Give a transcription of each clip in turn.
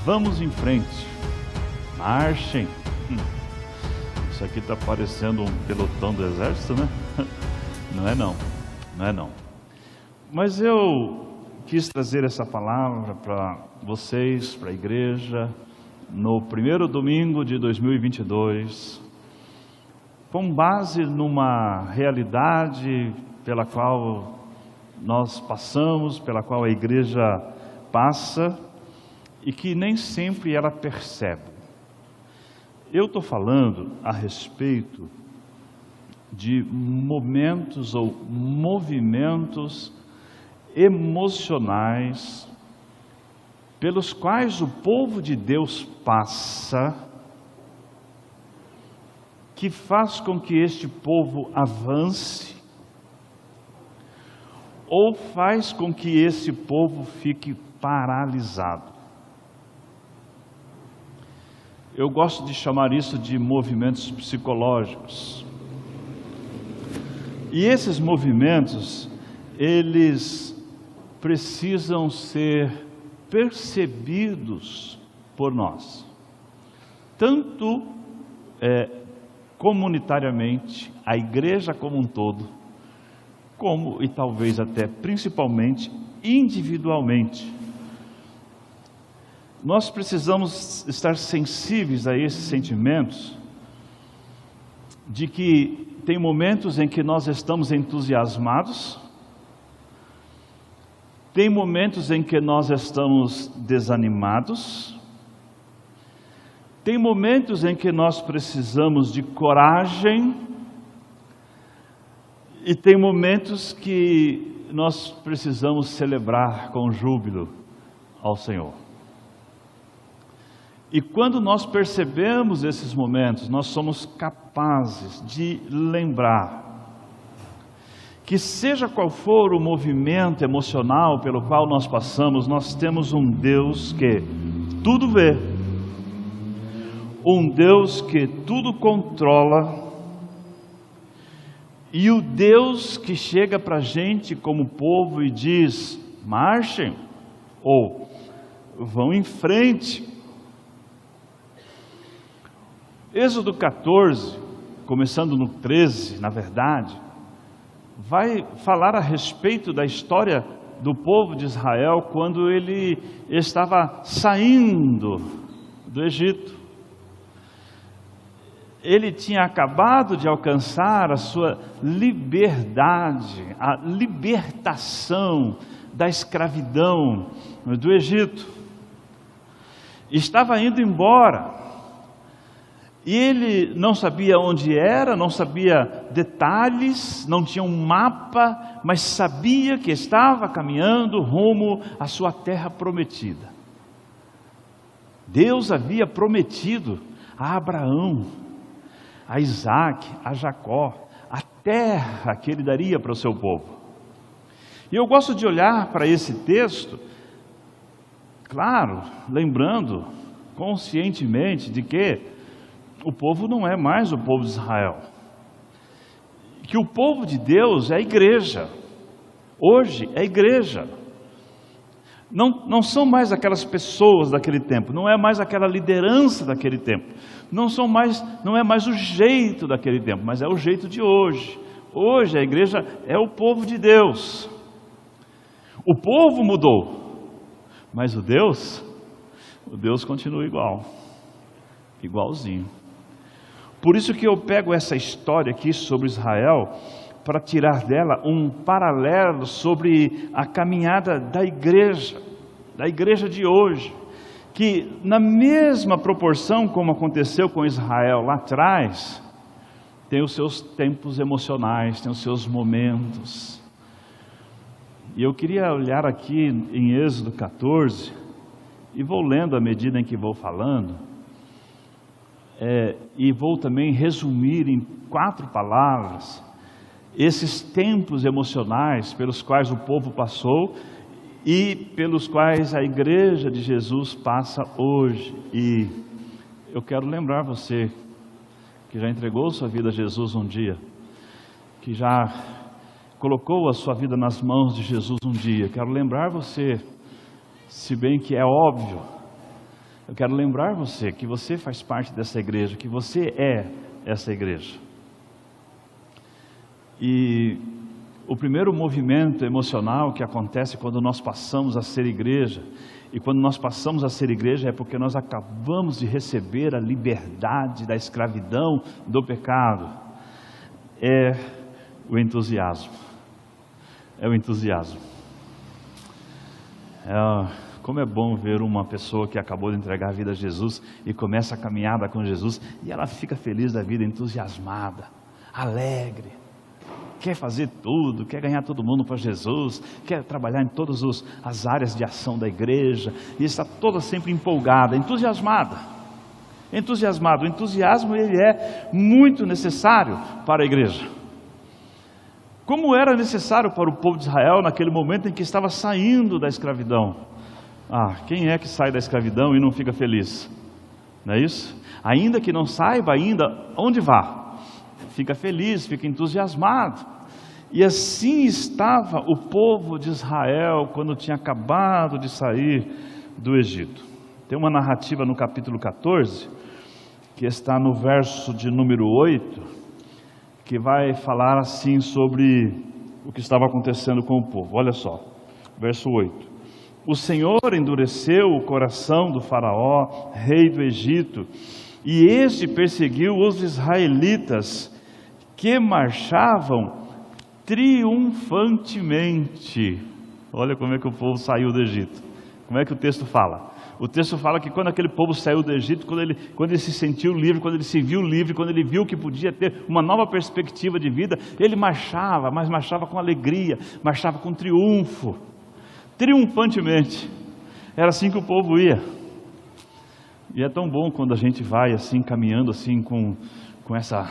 Vamos em frente. Marchem. Isso aqui está parecendo um pelotão do exército, né? Não é não, não é não. Mas eu quis trazer essa palavra para vocês, para a igreja, no primeiro domingo de 2022, com base numa realidade pela qual nós passamos, pela qual a igreja passa e que nem sempre ela percebe. Eu estou falando a respeito de momentos ou movimentos emocionais pelos quais o povo de Deus passa, que faz com que este povo avance, ou faz com que esse povo fique paralisado. Eu gosto de chamar isso de movimentos psicológicos. E esses movimentos, eles precisam ser percebidos por nós. Tanto comunitariamente, a igreja como um todo, como e talvez até principalmente individualmente. Nós precisamos estar sensíveis a esses sentimentos de que tem momentos em que nós estamos entusiasmados, tem momentos em que nós estamos desanimados, tem momentos em que nós precisamos de coragem e tem momentos que nós precisamos celebrar com júbilo ao Senhor. E quando nós percebemos esses momentos, nós somos capazes de lembrar que seja qual for o movimento emocional pelo qual nós passamos, nós temos um Deus que tudo vê, um Deus que tudo controla, e o Deus que chega para a gente como povo e diz, marchem, ou vão em frente. Êxodo 14, começando no 13, na verdade, vai falar a respeito da história do povo de Israel quando ele estava saindo do Egito. Ele tinha acabado de alcançar a sua liberdade, a libertação da escravidão do Egito. Estava indo embora. E ele não sabia onde era, não sabia detalhes, não tinha um mapa, mas sabia que estava caminhando rumo à sua terra prometida. Deus havia prometido a Abraão, a Isaac, a Jacó, a terra que ele daria para o seu povo. E eu gosto de olhar para esse texto, claro, lembrando conscientemente de que o povo não é mais o povo de Israel, que o povo de Deus é a igreja, hoje é a igreja, não são mais aquelas pessoas daquele tempo, não é mais aquela liderança daquele tempo, não é mais o jeito daquele tempo, mas é o jeito de hoje. Hoje a igreja é o povo de Deus, o povo mudou, mas o Deus continua igualzinho. Por isso que eu pego essa história aqui sobre Israel para tirar dela um paralelo sobre a caminhada da igreja de hoje, que na mesma proporção como aconteceu com Israel lá atrás, tem os seus tempos emocionais, tem os seus momentos. E eu queria olhar aqui em Êxodo 14, e vou lendo à medida em que vou falando, e vou também resumir em 4 palavras esses tempos emocionais pelos quais o povo passou e pelos quais a igreja de Jesus passa hoje. E eu quero lembrar você que já entregou sua vida a Jesus um dia, que já colocou a sua vida nas mãos de Jesus um dia. Quero lembrar você, se bem que é óbvio Eu quero lembrar você que você faz parte dessa igreja, que você é essa igreja. E o primeiro movimento emocional que acontece quando nós passamos a ser igreja, e quando nós passamos a ser igreja é porque nós acabamos de receber a liberdade da escravidão do pecado, é o entusiasmo. É o entusiasmo. Como é bom ver uma pessoa que acabou de entregar a vida a Jesus e começa a caminhada com Jesus e ela fica feliz da vida, entusiasmada, alegre, quer fazer tudo, quer ganhar todo mundo para Jesus, quer trabalhar em todas as áreas de ação da igreja e está toda sempre empolgada, entusiasmada. O entusiasmo ele é muito necessário para a igreja. Como era necessário para o povo de Israel naquele momento em que estava saindo da escravidão. Quem é que sai da escravidão e não fica feliz? Não é isso? Ainda que não saiba ainda onde vá, fica feliz, fica entusiasmado. E assim estava o povo de Israel quando tinha acabado de sair do Egito. Tem uma narrativa no capítulo 14, que está no verso de número 8, que vai falar assim sobre o que estava acontecendo com o povo. Olha só, verso 8. O Senhor endureceu o coração do faraó, rei do Egito, e este perseguiu os israelitas que marchavam triunfantemente. Olha como é que o povo saiu do Egito. Como é que o texto fala? O texto fala que quando aquele povo saiu do Egito, quando ele se sentiu livre, quando ele se viu livre, quando ele viu que podia ter uma nova perspectiva de vida, ele marchava, mas marchava com alegria, marchava com triunfo, triunfantemente. Era assim que o povo ia. E é tão bom quando a gente vai assim, caminhando assim com essa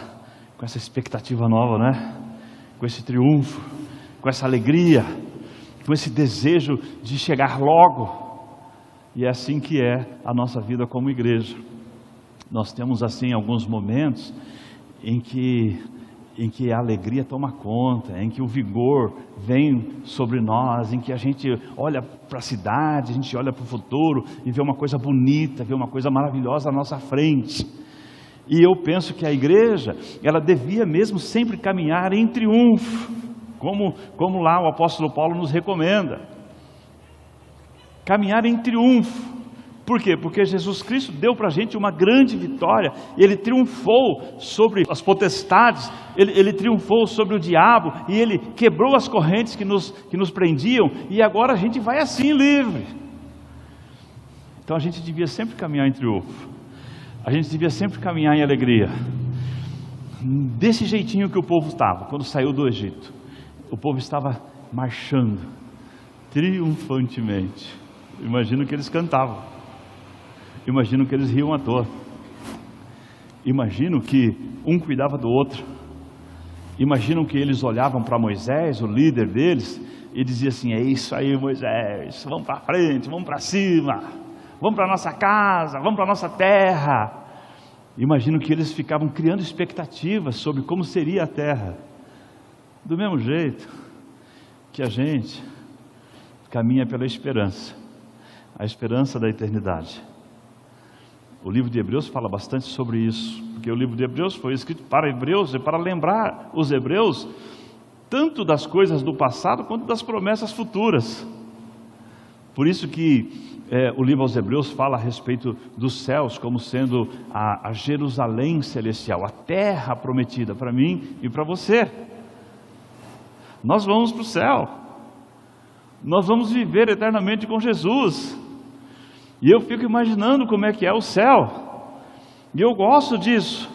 expectativa nova, né? Com esse triunfo, com essa alegria, com esse desejo de chegar logo. E é assim que é a nossa vida como igreja. Nós temos assim alguns momentos em que a alegria toma conta, em que o vigor vem sobre nós, em que a gente olha para a cidade, a gente olha para o futuro e vê uma coisa bonita, vê uma coisa maravilhosa à nossa frente. E eu penso que a igreja, ela devia mesmo sempre caminhar em triunfo, como lá o apóstolo Paulo nos recomenda. Caminhar em triunfo. Por quê? Porque Jesus Cristo deu para a gente uma grande vitória. Ele triunfou sobre as potestades, ele triunfou sobre o diabo, e ele quebrou as correntes que nos prendiam, e agora a gente vai assim livre. Então a gente devia sempre caminhar em triunfo. A gente devia sempre caminhar em alegria. Desse jeitinho que o povo estava, quando saiu do Egito. O povo estava marchando triunfantemente. Imagino que eles cantavam. Imagino que eles riam à toa. Imagino que um cuidava do outro. Imagino que eles olhavam para Moisés, o líder deles, e diziam assim: é isso aí, Moisés, vamos para frente, vamos para cima, vamos para nossa casa, vamos para nossa terra. Imagino que eles ficavam criando expectativas sobre como seria a terra. Do mesmo jeito que a gente caminha pela esperança. A esperança da eternidade. O livro de Hebreus fala bastante sobre isso, porque o livro de Hebreus foi escrito para hebreus e para lembrar os hebreus tanto das coisas do passado quanto das promessas futuras. Por isso que o livro aos Hebreus fala a respeito dos céus como sendo a Jerusalém celestial, a terra prometida para mim e para você. Nós vamos para o céu. Nós vamos viver eternamente com Jesus. E eu fico imaginando como é que é o céu. E eu gosto disso.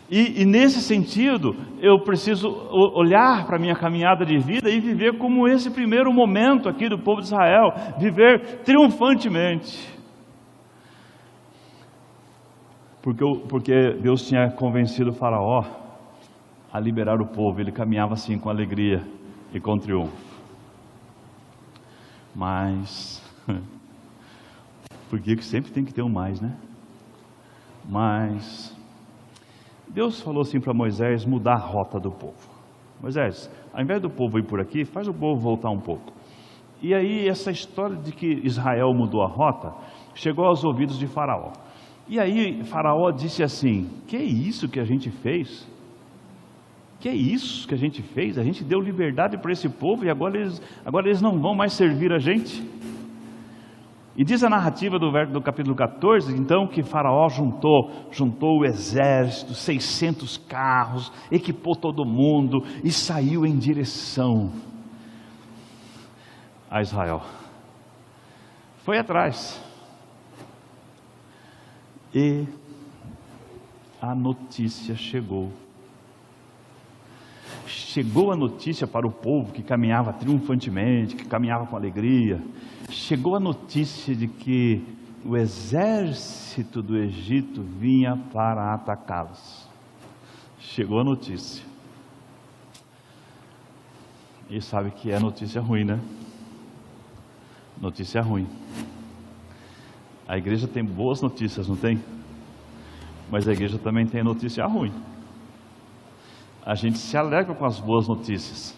E nesse sentido, eu preciso olhar para a minha caminhada de vida e viver como esse primeiro momento aqui do povo de Israel. Viver triunfantemente. Porque Deus tinha convencido o faraó a liberar o povo. Ele caminhava assim com alegria e com triunfo. Mas... porque sempre tem que ter um mais, né? Mas Deus falou assim para Moisés mudar a rota do povo. Moisés, ao invés do povo ir por aqui, faz o povo voltar um pouco. E aí essa história de que Israel mudou a rota chegou aos ouvidos de Faraó. E aí Faraó disse assim: que é isso que a gente fez? Que é isso que a gente fez? A gente deu liberdade para esse povo e agora eles não vão mais servir a gente. E diz a narrativa do capítulo 14, então, que Faraó juntou o exército, 600 carros, equipou todo mundo e saiu em direção a Israel. Foi atrás. E a notícia chegou. Chegou a notícia para o povo que caminhava triunfantemente, que caminhava com alegria. Chegou a notícia de que o exército do Egito vinha para atacá-los. Chegou a notícia. E sabe que é notícia ruim, né? Notícia ruim. A igreja tem boas notícias, não tem? Mas a igreja também tem notícia ruim. A gente se alegra com as boas notícias,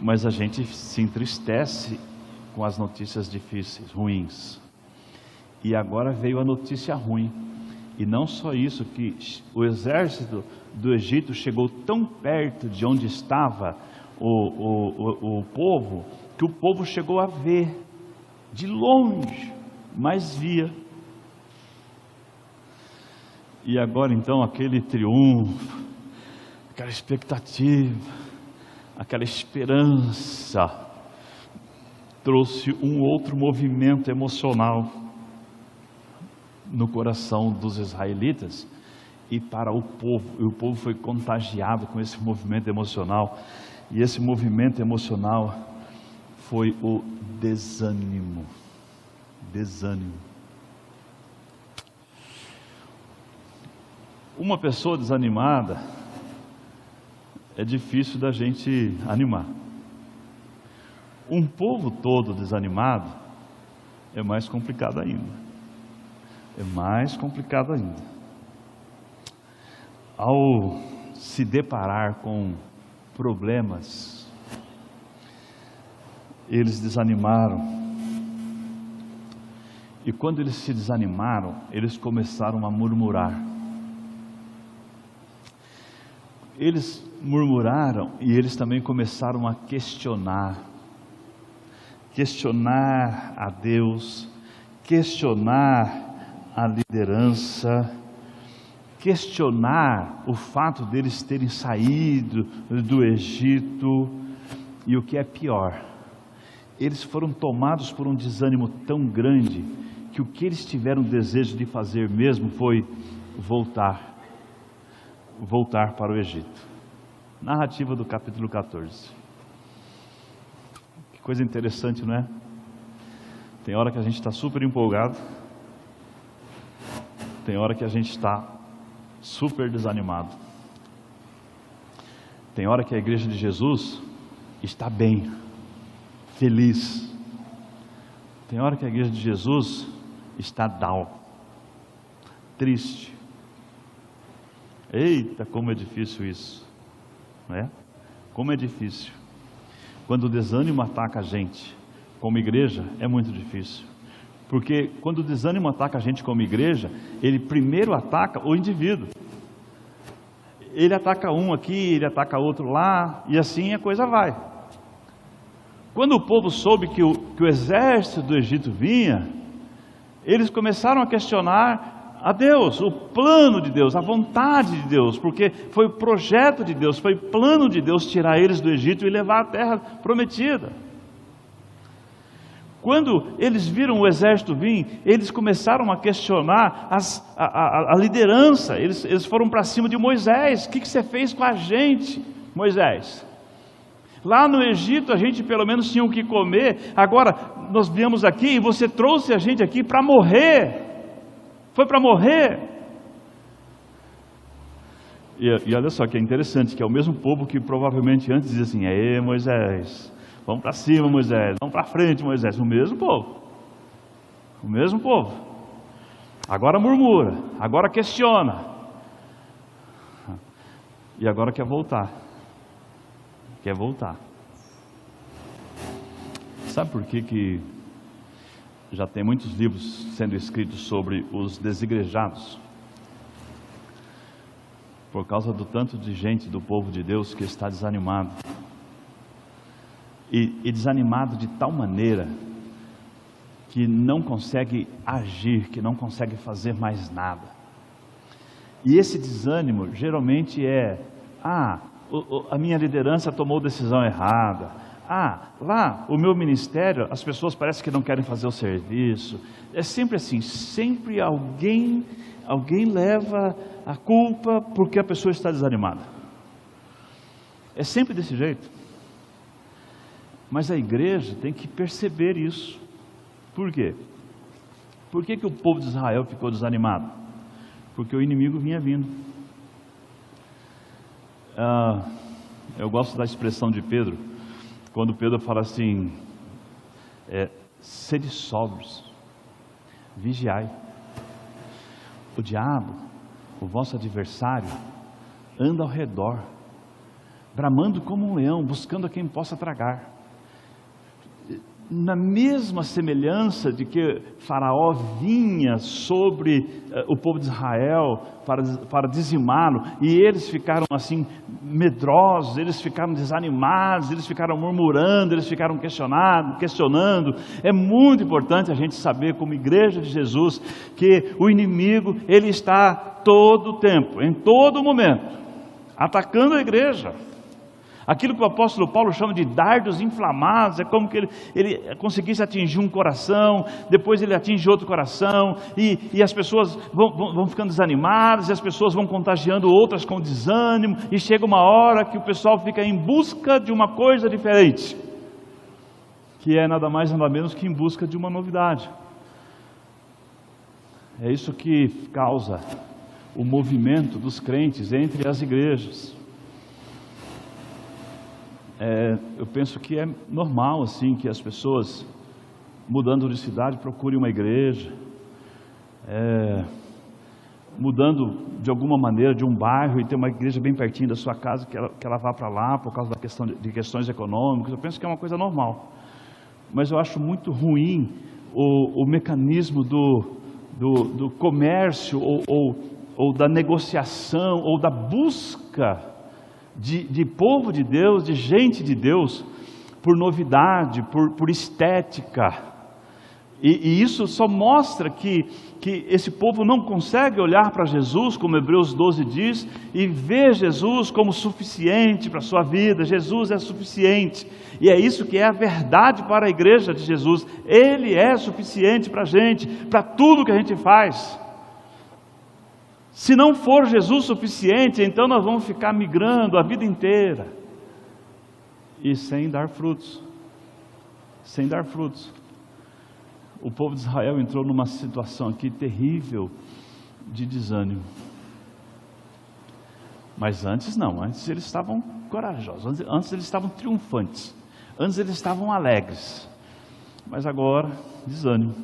mas a gente se entristece com as notícias difíceis, ruins. E agora veio a notícia ruim. E não só isso, que o exército do Egito chegou tão perto de onde estava o povo, que o povo chegou a ver de longe, mas via. E agora então aquele triunfo, aquela expectativa, aquela esperança, trouxe um outro movimento emocional no coração dos israelitas e para o povo. E o povo foi contagiado com esse movimento emocional. E esse movimento emocional foi o desânimo. Desânimo. Uma pessoa desanimada, é difícil da gente animar. Um povo todo desanimado é mais complicado ainda. É mais complicado ainda. Ao se deparar com problemas, eles desanimaram. E quando eles se desanimaram, eles começaram a murmurar. Eles murmuraram e eles também começaram a questionar a Deus, questionar a liderança, questionar o fato deles terem saído do Egito. E o que é pior, eles foram tomados por um desânimo tão grande que o que eles tiveram desejo de fazer mesmo foi voltar para o Egito. Narrativa do capítulo 14. Que coisa interessante, não é? Tem hora que a gente está super empolgado, tem hora que a gente está super desanimado, tem hora que a igreja de Jesus está bem, feliz, tem hora que a igreja de Jesus está down, triste. Eita, como é difícil isso, não é? Como é difícil. Quando o desânimo ataca a gente como igreja, é muito difícil. Porque quando o desânimo ataca a gente como igreja, ele primeiro ataca o indivíduo. Ele ataca um aqui, ele ataca outro lá, e assim a coisa vai. Quando o povo soube que o exército do Egito vinha, eles começaram a questionar a Deus, o plano de Deus, a vontade de Deus, porque foi o projeto de Deus, foi plano de Deus tirar eles do Egito e levar à terra prometida. Quando eles viram o exército vir, eles começaram a questionar a liderança. Eles foram para cima de Moisés. O que você fez com a gente, Moisés? Lá no Egito a gente pelo menos tinha o que comer, agora nós viemos aqui e você trouxe a gente aqui para morrer. Foi para morrer. E olha só que é interessante, que é o mesmo povo que provavelmente antes dizia assim: "Aê, Moisés, vamos para cima, Moisés, vamos para frente, Moisés." O mesmo povo. O mesmo povo. Agora murmura, agora questiona. E agora quer voltar. Quer voltar. Sabe por que Já tem muitos livros sendo escritos sobre os desigrejados, por causa do tanto de gente do povo de Deus que está desanimado, e desanimado de tal maneira que não consegue agir, que não consegue fazer mais nada. E esse desânimo geralmente é: a minha liderança tomou decisão errada, lá o meu ministério, as pessoas parecem que não querem fazer o serviço. É sempre assim, sempre alguém leva a culpa porque a pessoa está desanimada. É sempre desse jeito. Mas a igreja tem que perceber isso. Por quê? Por que o povo de Israel ficou desanimado? Porque o inimigo vinha vindo. Eu gosto da expressão de Pedro, quando Pedro fala assim: sede sóbrios, vigiai. O diabo, o vosso adversário, anda ao redor, bramando como um leão, buscando a quem possa tragar. Na mesma semelhança de que Faraó vinha sobre o povo de Israel para dizimá-lo, e eles ficaram assim medrosos, eles ficaram desanimados, eles ficaram murmurando, eles ficaram questionando. É muito importante a gente saber, como igreja de Jesus, que o inimigo, ele está todo o tempo, em todo momento, atacando a igreja. Aquilo que o apóstolo Paulo chama de dardos inflamados, é como que ele conseguisse atingir um coração, depois ele atinge outro coração, e as pessoas vão ficando desanimadas, e as pessoas vão contagiando outras com desânimo, e chega uma hora que o pessoal fica em busca de uma coisa diferente, que é nada mais nada menos que em busca de uma novidade. É isso que causa o movimento dos crentes entre as igrejas. Eu penso que é normal assim que as pessoas, mudando de cidade, procurem uma igreja, mudando de alguma maneira de um bairro e ter uma igreja bem pertinho da sua casa, que ela vá para lá por causa de questões econômicas. Eu penso que é uma coisa normal, mas eu acho muito ruim o mecanismo do comércio ou da negociação ou da busca de povo de Deus, de gente de Deus, por novidade, por estética. E isso só mostra que esse povo não consegue olhar para Jesus, como Hebreus 12 diz, e ver Jesus como suficiente para a sua vida. Jesus é suficiente, e é isso que é a verdade para a igreja de Jesus. Ele é suficiente para a gente, para tudo que a gente faz. Se não for Jesus suficiente, então nós vamos ficar migrando a vida inteira e sem dar frutos. Sem dar frutos. O povo de Israel entrou numa situação aqui terrível de desânimo. Mas antes não, antes eles estavam corajosos, antes eles estavam triunfantes, antes eles estavam alegres. Mas agora, desânimo.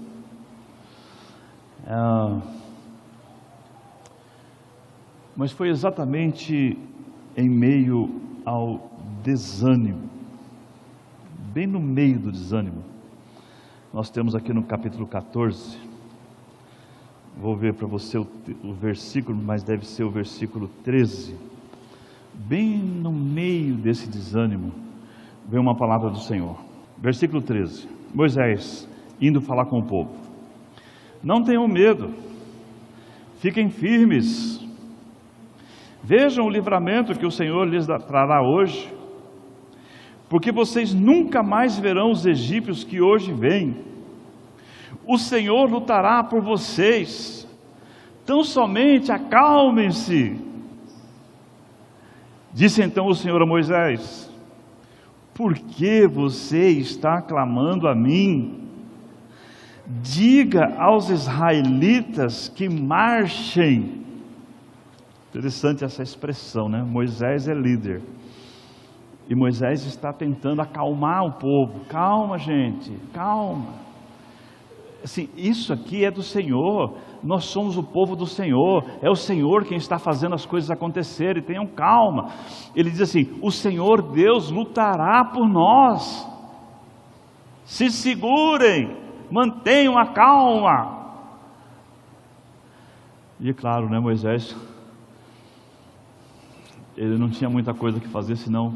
Mas foi exatamente em meio ao desânimo, bem no meio do desânimo, nós temos aqui no capítulo 14, vou ver para você o versículo, mas deve ser o versículo 13, bem no meio desse desânimo, veio uma palavra do Senhor. Versículo 13, Moisés indo falar com o povo: não tenham medo, fiquem firmes, vejam o livramento que o Senhor lhes trará hoje, porque vocês nunca mais verão os egípcios que hoje vêm. O Senhor lutará por vocês, tão somente acalmem-se. Disse então o Senhor a Moisés: por que você está clamando a mim? Diga aos israelitas que marchem. Interessante essa expressão, né? Moisés é líder, e Moisés está tentando acalmar o povo. Calma, gente, calma. Assim, isso aqui é do Senhor, nós somos o povo do Senhor, é o Senhor quem está fazendo as coisas acontecerem, tenham calma. Ele diz assim: o Senhor Deus lutará por nós, se segurem, mantenham a calma. E é claro, né, Moisés, ele não tinha muita coisa que fazer senão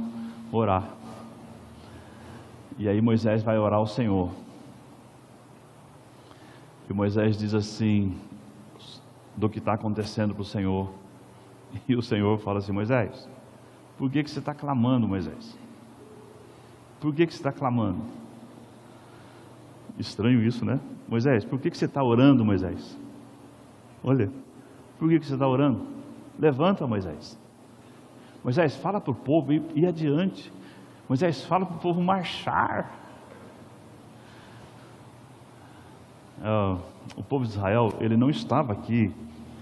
orar. E aí Moisés vai orar ao Senhor. E Moisés diz assim, do que está acontecendo para o Senhor. E o Senhor fala assim: Moisés, por que você está clamando, Moisés? Por que você está clamando? Estranho isso, né? Moisés, por que você está orando, Moisés? Olha, por que você está orando? Levanta, Moisés. Moisés, fala para o povo ir adiante. Moisés, fala para o povo marchar. O povo de Israel, ele não estava aqui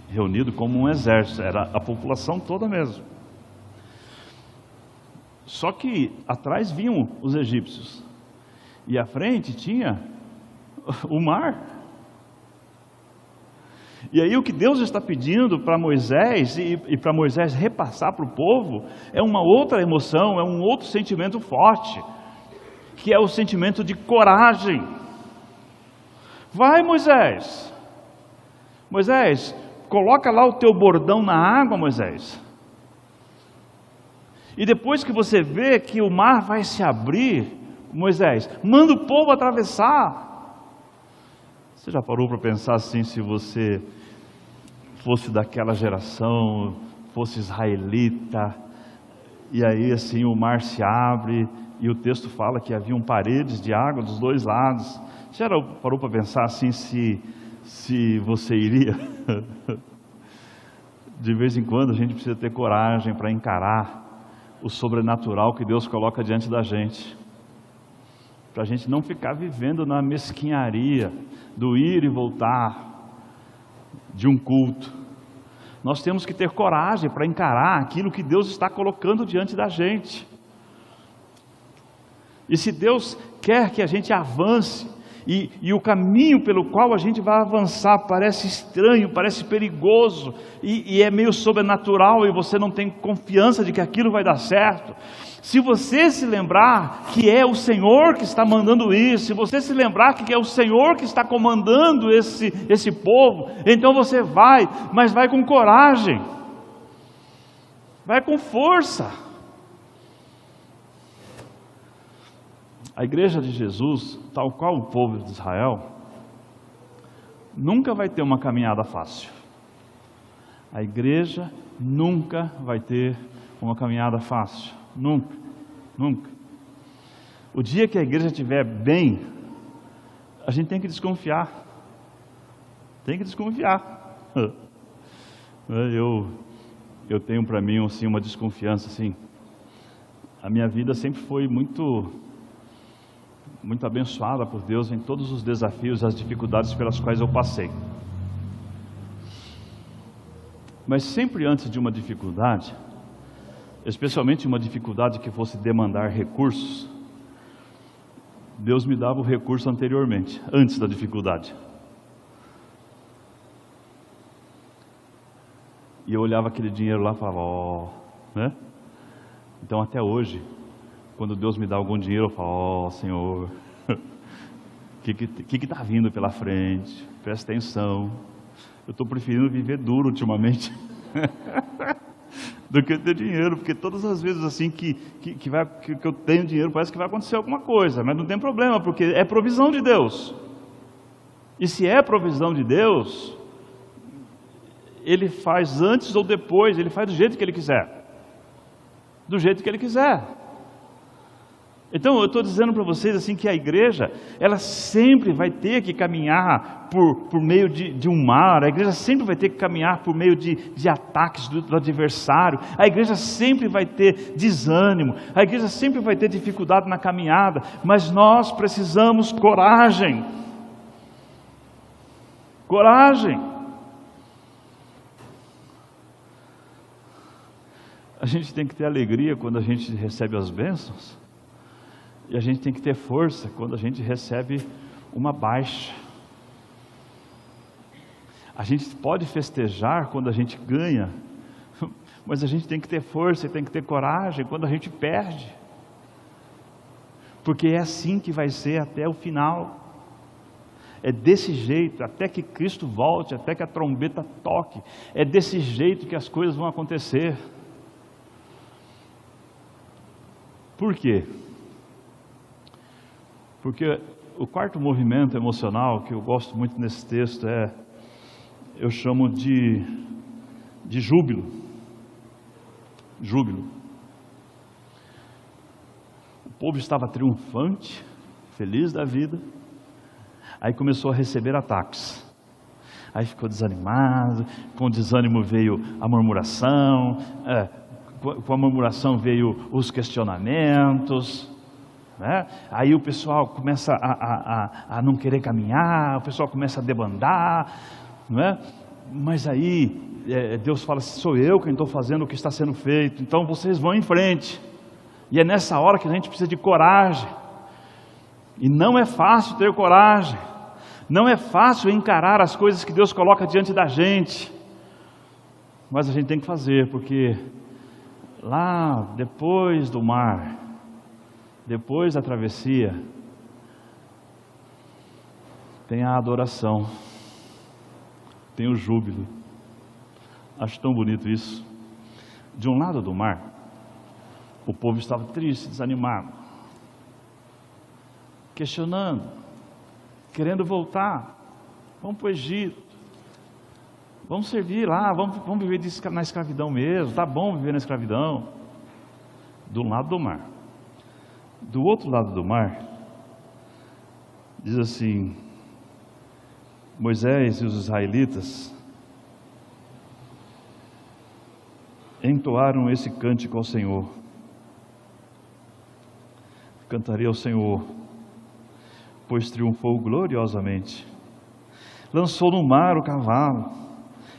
reunido como um exército, era a população toda mesmo. Só que atrás vinham os egípcios e à frente tinha o mar. E aí o que Deus está pedindo para Moisés e para Moisés repassar para o povo é uma outra emoção, é um outro sentimento forte, que é o sentimento de coragem. Vai, Moisés. Moisés, coloca lá o teu bordão na água, Moisés. E depois que você vê que o mar vai se abrir, Moisés, manda o povo atravessar. Você já parou para pensar assim, se você fosse daquela geração, fosse israelita, e aí assim o mar se abre, e o texto fala que haviam paredes de água dos dois lados. Você já parou para pensar assim, se você iria? De vez em quando a gente precisa ter coragem para encarar o sobrenatural que Deus coloca diante da gente, para a gente não ficar vivendo na mesquinharia do ir e voltar de um culto. Nós temos que ter coragem para encarar aquilo que Deus está colocando diante da gente. E se Deus quer que a gente avance, e o caminho pelo qual a gente vai avançar parece estranho, parece perigoso, e é meio sobrenatural, e você não tem confiança de que aquilo vai dar certo, se você se lembrar que é o Senhor que está mandando isso, se você se lembrar que é o Senhor que está comandando esse povo, então você vai, mas vai com coragem, vai com força. A igreja de Jesus, tal qual o povo de Israel, nunca vai ter uma caminhada fácil. A igreja nunca vai ter uma caminhada fácil. Nunca, nunca. O dia que a igreja estiver bem, a gente tem que desconfiar. Tem que desconfiar. Eu tenho para mim assim, uma desconfiança assim. A minha vida sempre foi muito abençoada por Deus em todos os desafios, as dificuldades pelas quais eu passei. Mas sempre antes de uma dificuldade, especialmente uma dificuldade que fosse demandar recursos, Deus me dava o recurso anteriormente, antes da dificuldade. E eu olhava aquele dinheiro lá e falava, né? Então até hoje, quando Deus me dá algum dinheiro, eu falo, Senhor, o que está vindo pela frente? Presta atenção. Eu estou preferindo viver duro ultimamente do que ter dinheiro, porque todas as vezes assim que eu tenho dinheiro, parece que vai acontecer alguma coisa, mas não tem problema, porque é provisão de Deus. E se é provisão de Deus, Ele faz antes ou depois, Ele faz do jeito que Ele quiser. Do jeito que Ele quiser. Então eu estou dizendo para vocês assim que a igreja, ela sempre vai ter que caminhar por meio de um mar, a igreja sempre vai ter que caminhar por meio de ataques do adversário, a igreja sempre vai ter desânimo, a igreja sempre vai ter dificuldade na caminhada, mas nós precisamos coragem. Coragem. A gente tem que ter alegria quando a gente recebe as bênçãos. E a gente tem que ter força quando a gente recebe uma baixa. A gente pode festejar quando a gente ganha, mas a gente tem que ter força e tem que ter coragem quando a gente perde. Porque é assim que vai ser até o final. É desse jeito, até que Cristo volte, até que a trombeta toque. É desse jeito que as coisas vão acontecer. Por quê? Porque o quarto movimento emocional, que eu gosto muito nesse texto, eu chamo de júbilo. Júbilo. O povo estava triunfante, feliz da vida, aí começou a receber ataques. Aí ficou desanimado, com o desânimo veio a murmuração, com a murmuração veio os questionamentos, né? Aí o pessoal começa a não querer caminhar, o pessoal começa a debandar, não é? Mas aí Deus fala assim, sou eu quem estou fazendo o que está sendo feito, então vocês vão em frente. E é nessa hora que a gente precisa de coragem. E não é fácil ter coragem, não é fácil encarar as coisas que Deus coloca diante da gente, mas a gente tem que fazer, porque lá depois do mar, depois da travessia, tem a adoração, tem o júbilo. Acho tão bonito isso. De um lado do mar, o povo estava triste, desanimado, questionando, querendo voltar. Vamos para o Egito, vamos servir lá, vamos viver na escravidão mesmo, tá bom viver na escravidão. Do lado do mar. Do outro lado do mar, diz assim, Moisés e os israelitas entoaram esse cântico ao Senhor. Cantarei ao Senhor, pois triunfou gloriosamente. Lançou no mar o cavalo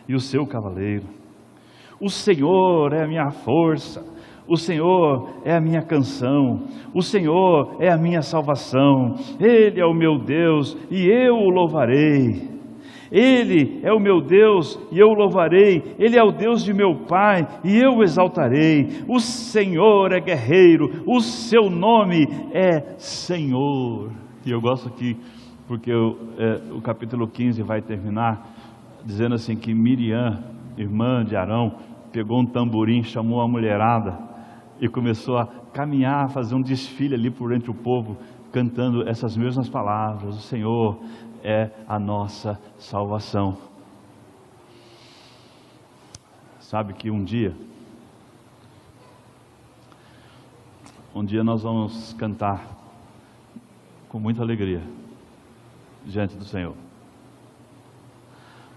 e o seu cavaleiro. O Senhor é a minha força, o Senhor é a minha canção, o Senhor é a minha salvação. Ele é o meu Deus e eu o louvarei. Ele é o meu Deus e eu o louvarei. Ele é o Deus de meu pai e eu o exaltarei. O Senhor é guerreiro, o seu nome é Senhor. E eu gosto aqui porque o capítulo 15 vai terminar dizendo assim que Miriam, irmã de Arão, pegou um tamborim, chamou a mulherada e começou a caminhar, fazer um desfile ali por entre o povo, cantando essas mesmas palavras. O Senhor é a nossa salvação. Sabe que um dia nós vamos cantar com muita alegria diante do Senhor,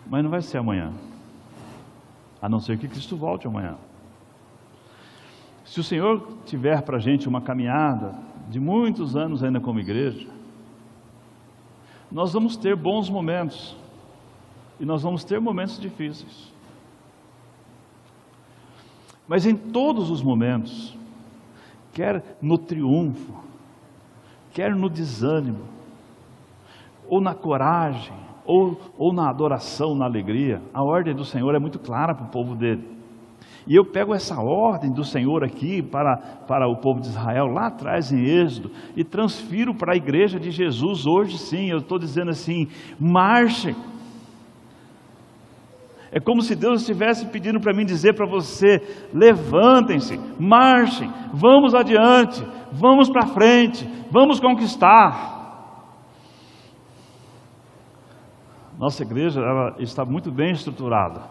mas não vai ser amanhã, a não ser que Cristo volte amanhã. Se o Senhor tiver para a gente uma caminhada de muitos anos ainda como igreja, nós vamos ter bons momentos e nós vamos ter momentos difíceis, mas em todos os momentos, quer no triunfo, quer no desânimo, ou na coragem, ou na adoração, na alegria, a ordem do Senhor é muito clara para o povo dele. E eu pego essa ordem do Senhor aqui para o povo de Israel lá atrás em Êxodo e transfiro para a igreja de Jesus hoje. Sim, eu estou dizendo assim, marchem. É como se Deus estivesse pedindo para mim dizer para você, levantem-se, marchem, vamos adiante, vamos para frente, vamos conquistar. Nossa igreja, ela está muito bem estruturada.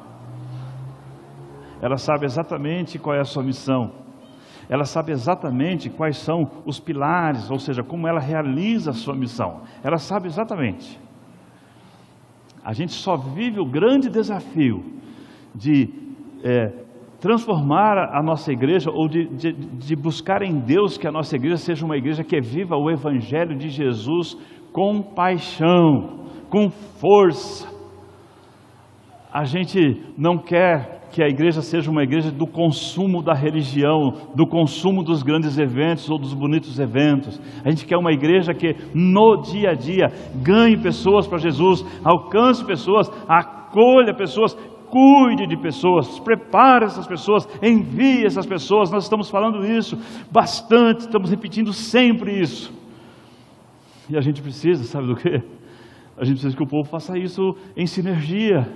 Ela sabe exatamente qual é a sua missão. Ela sabe exatamente quais são os pilares, ou seja, como ela realiza a sua missão. Ela sabe exatamente. A gente só vive o grande desafio de transformar a nossa igreja, ou de buscar em Deus que a nossa igreja seja uma igreja que viva o Evangelho de Jesus com paixão, com força. A gente não quer que a igreja seja uma igreja do consumo da religião, do consumo dos grandes eventos ou dos bonitos eventos. A gente quer uma igreja que no dia a dia ganhe pessoas para Jesus, alcance pessoas, acolha pessoas, cuide de pessoas, prepare essas pessoas, envie essas pessoas. Nós estamos falando isso bastante, estamos repetindo sempre isso. E a gente precisa, sabe do quê? A gente precisa que o povo faça isso em sinergia.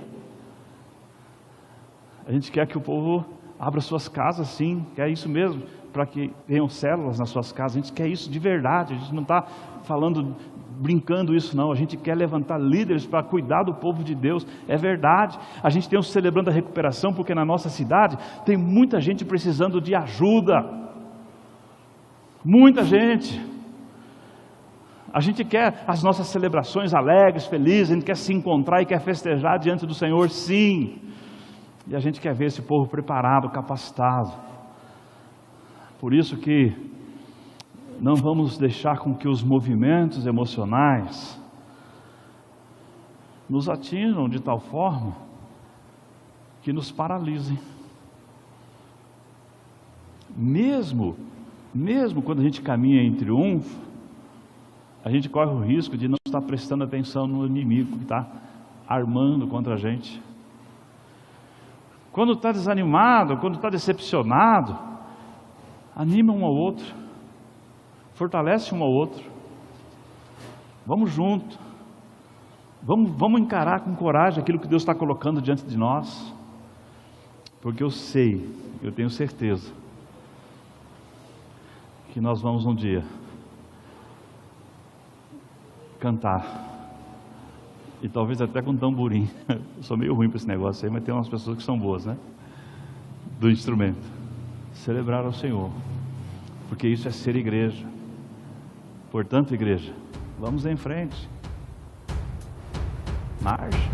A gente quer que o povo abra suas casas, sim, quer isso mesmo, para que tenham células nas suas casas. A gente quer isso de verdade, a gente não está falando, brincando isso não. A gente quer levantar líderes para cuidar do povo de Deus, é verdade. A gente tem o Celebrando a Recuperação, porque na nossa cidade tem muita gente precisando de ajuda, muita gente. A gente quer as nossas celebrações alegres, felizes, a gente quer se encontrar e quer festejar diante do Senhor, sim. E a gente quer ver esse povo preparado, capacitado. Por isso que não vamos deixar com que os movimentos emocionais nos atinjam de tal forma que nos paralisem. Mesmo quando a gente caminha em triunfo, a gente corre o risco de não estar prestando atenção no inimigo que está armando contra a gente. Quando está desanimado, quando está decepcionado, anima um ao outro, fortalece um ao outro. Vamos junto, vamos encarar com coragem aquilo que Deus está colocando diante de nós, porque eu tenho certeza, que nós vamos um dia cantar, e talvez até com tamborim. Eu sou meio ruim para esse negócio aí, mas tem umas pessoas que são boas, né? Do instrumento. Celebrar ao Senhor, porque isso é ser igreja. Portanto, igreja, vamos em frente. Marcha.